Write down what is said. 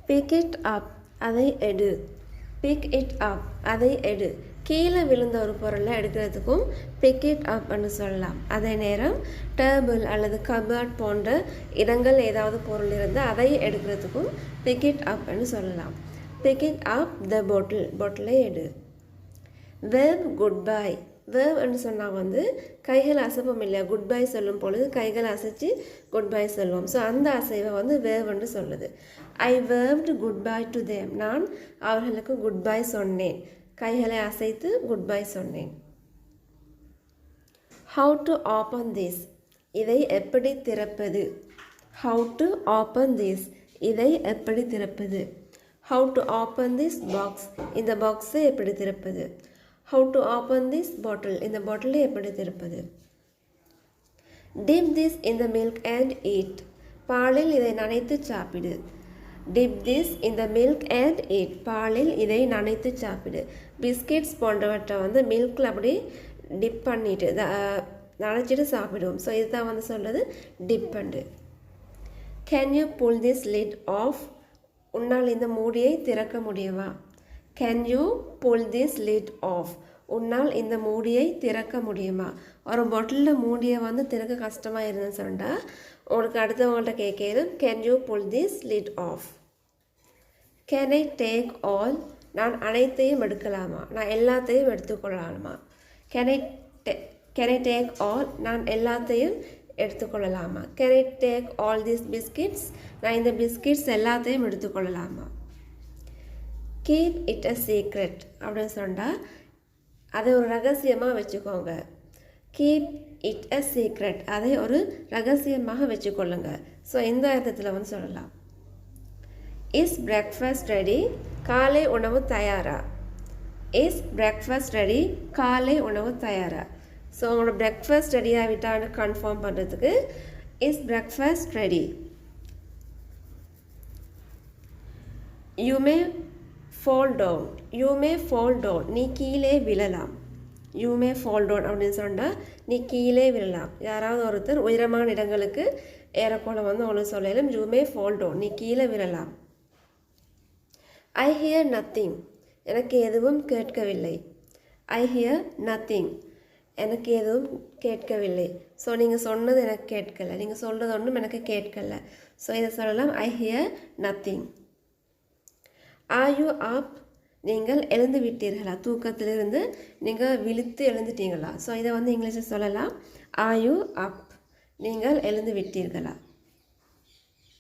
pick it up அதை எடு. pick it up அதை எடு. கீழே விழுந்த ஒரு பொருளை எடுக்கிறதுக்கும் pick it up ன்னு சொல்லலாம். அதே நேரம் டேபிள் அல்லது கபர்ட் போன்ற இடங்கள் ஏதாவது பொருள் இருந்தால் அதை எடுக்கிறதுக்கும் pick it up ன்னு சொல்லலாம். pick it up the bottle பொட்டிலை எடு. verb goodbye verb ன்னு சொன்னால் வந்து கைகள் அசைப்போம் இல்லையா, குட்பை சொல்லும் பொழுது கைகளை அசைச்சு குட்பை சொல்லுவோம். ஸோ அந்த அசைவை வந்து verb ன்னு சொல்லுது. ஐ verbed goodbye to them நான் அவர்களுக்கு குட்பை சொன்னேன். கைகளை அசைத்து குட்பை சொன்னேன். how to open this இதை எப்படி திறப்பது. how to open this இதை எப்படி திறப்பது. how to open this box இந்த பாக்ஸை எப்படி திறப்பது. how to open this bottle இந்த பாட்டிலை எப்படி திறப்பது. dip this in the milk and eat பாலில் இதை நனைத்து சாப்பிடு. dip this in the milk and eat பாலில் இதை நனைத்து சாப்பிடு. பிஸ்கெட்ஸ் போன்றவற்றை வந்து மில்கில் அப்படி டிப் பண்ணிட்டு நனைச்சிட்டு சாப்பிடுவோம். ஸோ இதுதான் வந்து சொல்கிறது டிப் பண்ணு. Can you pull this lid off உன்னால் இந்த மூடியை திறக்க முடியுமா. Can you pull this lid off உன்னால் இந்த மூடியை திறக்க முடியுமா. ஒரு பாட்டிலில் மூடியை வந்து திறக்க கஷ்டமாக இருந்துன்னு சொன்னால் உங்களுக்கு அடுத்தவங்கள்ட்ட கேட்கணும் can you pull this lid off. Can I take all நான் அனைத்தையும் எடுக்கலாமா, நான் எல்லாத்தையும் எடுத்துக்கொள்ளலாமா. கேன் ஐ டேக் ஆல் நான் எல்லாத்தையும் எடுத்துக்கொள்ளலாமா. Can I take all this biscuits நான் இந்த பிஸ்கெட்ஸ் எல்லாத்தையும் எடுத்துக்கொள்ளலாமா. கீப் இட் அ சீக்ரெட் அப்படின்னு சொன்னால் அதை ஒரு ரகசியமாக வச்சுக்கோங்க. கீப் இட் அ சீக்ரெட் அதை ஒரு ரகசியமாக வச்சுக்கொள்ளுங்க. ஸோ இந்த அர்த்தத்தில் வந்து சொல்லலாம். இஸ் பிரேக்ஃபாஸ்ட் ரெடி காலை உணவு தயாரா. இஸ் பிரேக்ஃபாஸ்ட் ரெடி காலை உணவு தயாரா. ஸோ உங்களோட பிரேக்ஃபாஸ்ட் ரெடியாக விட்டான்னு கன்ஃபார்ம் பண்ணுறதுக்கு is breakfast ready. You may fall down you may fall down நீ கீழே விழலாம். you may fall down அப்படின்னு சொன்னால் நீ கீழே விழலாம். யாராவது ஒருத்தர் உயரமான இடங்களுக்கு ஏறக்கோள வந்து உங்களுக்கு சொல்லலாம் you may fall down நீ கீழே விழலாம். I hear nothing எனக்கு எதுவும் கேட்கவில்லை. I hear nothing எனக்கு எதுவும் கேட்கவில்லை. ஸோ நீங்கள் சொன்னது எனக்கு கேட்கலை, நீங்கள் சொல்கிறது ஒன்றும் எனக்கு கேட்கலை. ஸோ இதை சொல்லலாம் I hear nothing. Are you up நீங்கள் எழுந்து விட்டீர்களா, தூக்கத்திலிருந்து நீங்கள் விழித்து எழுந்துட்டீங்களா. ஸோ இதை வந்து இங்கிலீஷில் சொல்லலாம் Are you up நீங்கள் எழுந்து விட்டீர்களா.